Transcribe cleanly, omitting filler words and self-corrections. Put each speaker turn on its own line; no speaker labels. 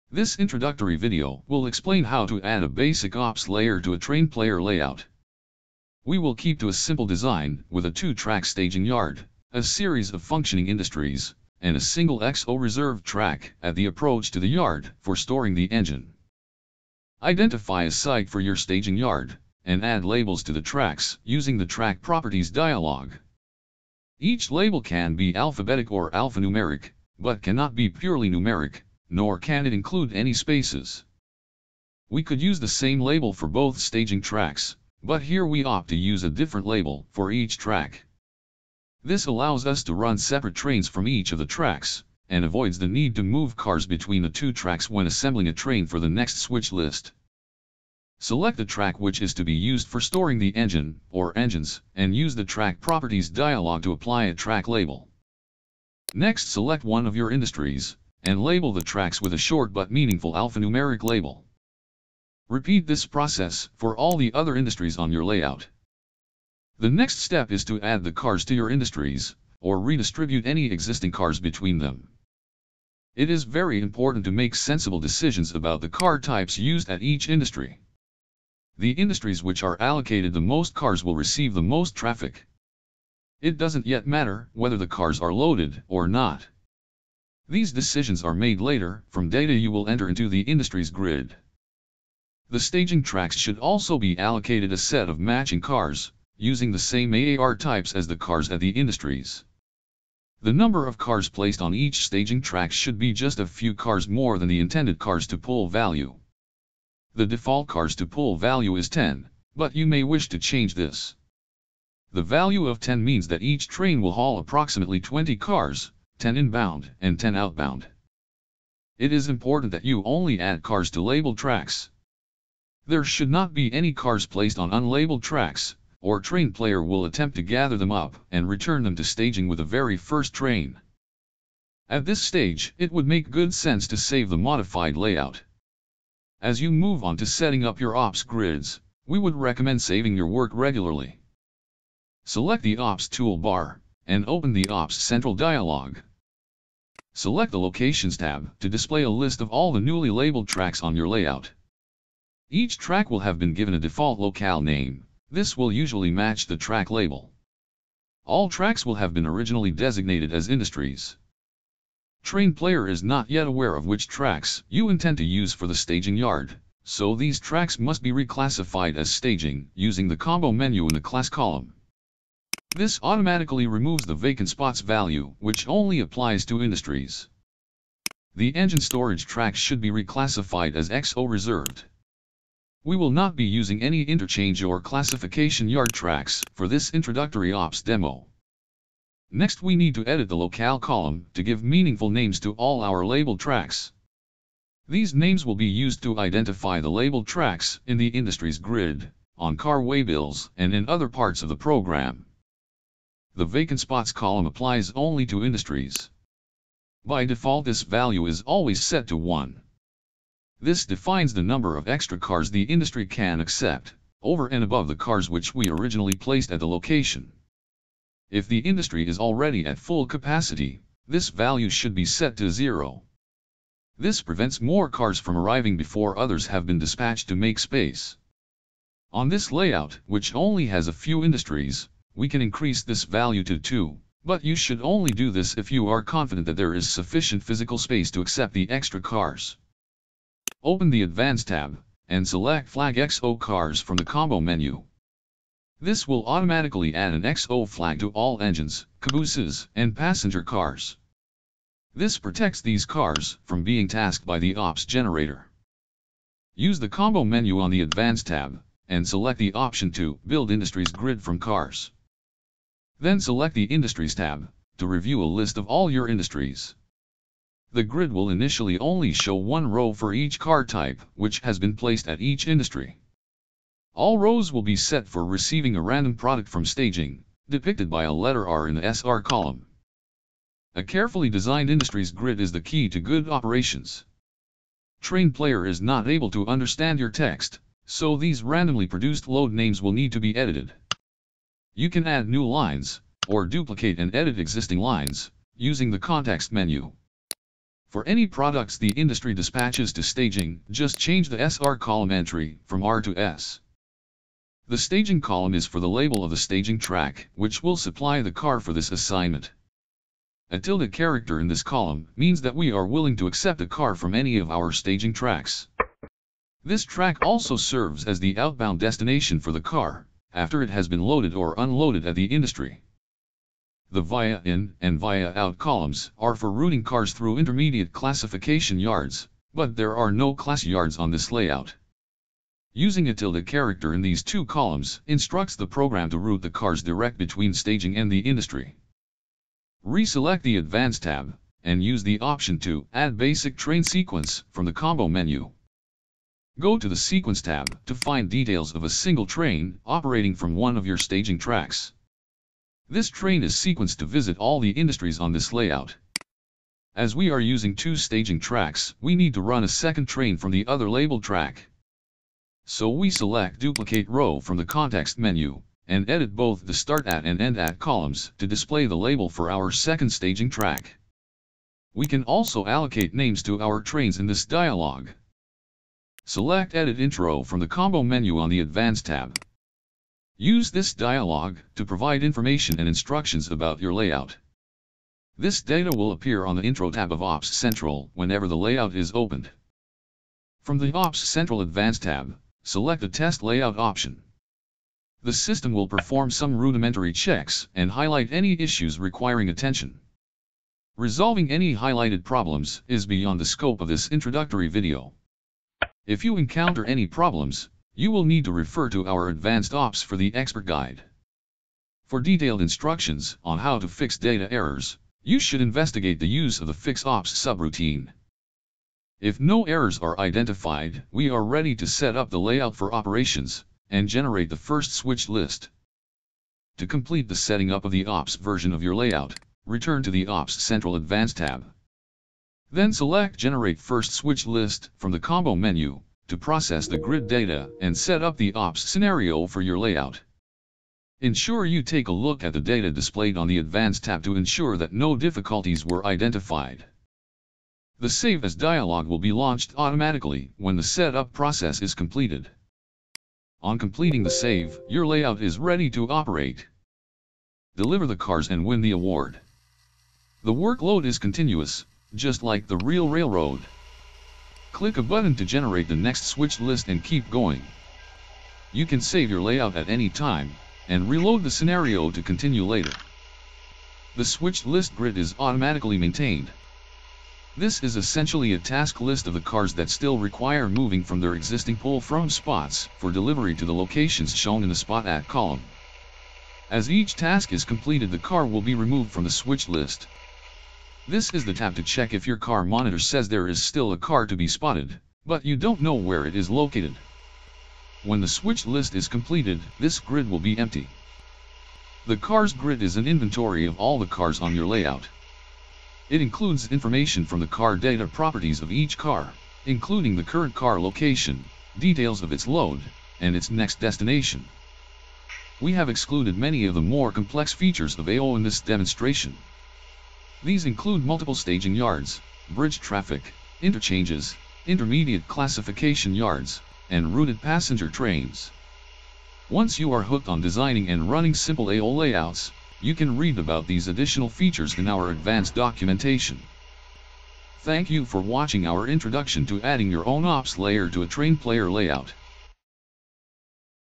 This introductory video will explain how to add a basic ops layer to a train player layout. We will keep to a simple design with a 2-track staging yard, a series of functioning industries, and a single XO reserved track at the approach to the yard for storing the engine. Identify a site for your staging yard, and add labels to the tracks using the Track Properties dialog. Each label can be alphabetic or alphanumeric, but cannot be purely numeric, nor can it include any spaces. We could use the same label for both staging tracks, but here we opt to use a different label for each track. This allows us to run separate trains from each of the tracks, and avoids the need to move cars between the 2 tracks when assembling a train for the next switch list. Select the track which is to be used for storing the engine, or engines, and use the Track Properties dialog to apply a track label. Next, select one of your industries, and label the tracks with a short but meaningful alphanumeric label. Repeat this process for all the other industries on your layout. The next step is to add the cars to your industries, or redistribute any existing cars between them. It is very important to make sensible decisions about the car types used at each industry. The industries which are allocated the most cars will receive the most traffic. It doesn't yet matter whether the cars are loaded or not. These decisions are made later from data you will enter into the industry's grid. The staging tracks should also be allocated a set of matching cars, using the same AAR types as the cars at the industries. The number of cars placed on each staging track should be just a few cars more than the intended cars to pull value. The default cars to pull value is 10, but you may wish to change this. The value of 10 means that each train will haul approximately 20 cars, 10 inbound and 10 outbound. It is important that you only add cars to labeled tracks. There should not be any cars placed on unlabeled tracks, or train player will attempt to gather them up and return them to staging with the very first train. At this stage, it would make good sense to save the modified layout. As you move on to setting up your ops grids, we would recommend saving your work regularly. Select the Ops toolbar, and open the Ops Central dialog. Select the Locations tab to display a list of all the newly labeled tracks on your layout. Each track will have been given a default locale name. This will usually match the track label. All tracks will have been originally designated as industries. Train player is not yet aware of which tracks you intend to use for the staging yard, so these tracks must be reclassified as staging using the combo menu in the class column. This automatically removes the vacant spots value, which only applies to industries. The engine storage tracks should be reclassified as XO reserved. We will not be using any interchange or classification yard tracks for this introductory ops demo. Next, we need to edit the locale column to give meaningful names to all our labeled tracks. These names will be used to identify the labeled tracks in the industry's grid, on car waybills, and in other parts of the program. The vacant spots column applies only to industries. By default, this value is always set to 1. This defines the number of extra cars the industry can accept, over and above the cars which we originally placed at the location. If the industry is already at full capacity, this value should be set to 0. This prevents more cars from arriving before others have been dispatched to make space. On this layout, which only has a few industries, we can increase this value to 2, but you should only do this if you are confident that there is sufficient physical space to accept the extra cars. Open the Advanced tab, and select Flag XO Cars from the combo menu. This will automatically add an XO flag to all engines, cabooses, and passenger cars. This protects these cars from being tasked by the ops generator. Use the combo menu on the Advanced tab, and select the option to Build Industries Grid from Cars. Then select the Industries tab, to review a list of all your industries. The grid will initially only show one row for each car type which has been placed at each industry. All rows will be set for receiving a random product from staging, depicted by a letter R in the SR column. A carefully designed industries grid is the key to good operations. Train player is not able to understand your text, so these randomly produced load names will need to be edited. You can add new lines, or duplicate and edit existing lines, using the context menu. For any products the industry dispatches to staging, just change the SR column entry from R to S. The staging column is for the label of the staging track, which will supply the car for this assignment. A tilde character in this column means that we are willing to accept a car from any of our staging tracks. This track also serves as the outbound destination for the car, after it has been loaded or unloaded at the industry. The via in and via out columns are for routing cars through intermediate classification yards, but there are no class yards on this layout. Using a tilde character in these two columns instructs the program to route the cars direct between staging and the industry. Reselect the Advanced tab, and use the option to Add Basic Train Sequence from the combo menu. Go to the Sequence tab to find details of a single train operating from one of your staging tracks. This train is sequenced to visit all the industries on this layout. As we are using two staging tracks, we need to run a second train from the other labeled track. So we select Duplicate Row from the context menu, and edit both the Start at and End at columns to display the label for our second staging track. We can also allocate names to our trains in this dialog. Select Edit Intro from the combo menu on the Advanced tab. Use this dialog to provide information and instructions about your layout. This data will appear on the Intro tab of Ops Central whenever the layout is opened. From the Ops Central Advanced tab, select the Test Layout option. The system will perform some rudimentary checks and highlight any issues requiring attention. Resolving any highlighted problems is beyond the scope of this introductory video. If you encounter any problems, you will need to refer to our Advanced Ops for the Expert Guide. For detailed instructions on how to fix data errors, you should investigate the use of the Fix Ops subroutine. If no errors are identified, we are ready to set up the layout for operations, and generate the first switch list. To complete the setting up of the Ops version of your layout, return to the Ops Central Advanced tab. Then select Generate First Switch List from the combo menu, to process the grid data and set up the Ops scenario for your layout. Ensure you take a look at the data displayed on the Advanced tab to ensure that no difficulties were identified. The Save As dialog will be launched automatically when the setup process is completed. On completing the save, your layout is ready to operate. Deliver the cars and win the award. The workload is continuous, just like the real railroad. Click a button to generate the next switch list and keep going. You can save your layout at any time, and reload the scenario to continue later. The switch list grid is automatically maintained. This is essentially a task list of the cars that still require moving from their existing pull-from spots for delivery to the locations shown in the Spot At column. As each task is completed, the car will be removed from the switch list. This is the tab to check if your car monitor says there is still a car to be spotted, but you don't know where it is located. When the switch list is completed, this grid will be empty. The cars grid is an inventory of all the cars on your layout. It includes information from the car data properties of each car, including the current car location, details of its load, and its next destination. We have excluded many of the more complex features of AO in this demonstration. These include multiple staging yards, bridge traffic, interchanges, intermediate classification yards, and routed passenger trains. Once you are hooked on designing and running simple AO layouts, you can read about these additional features in our advanced documentation. Thank you for watching our introduction to adding your own ops layer to a train player layout.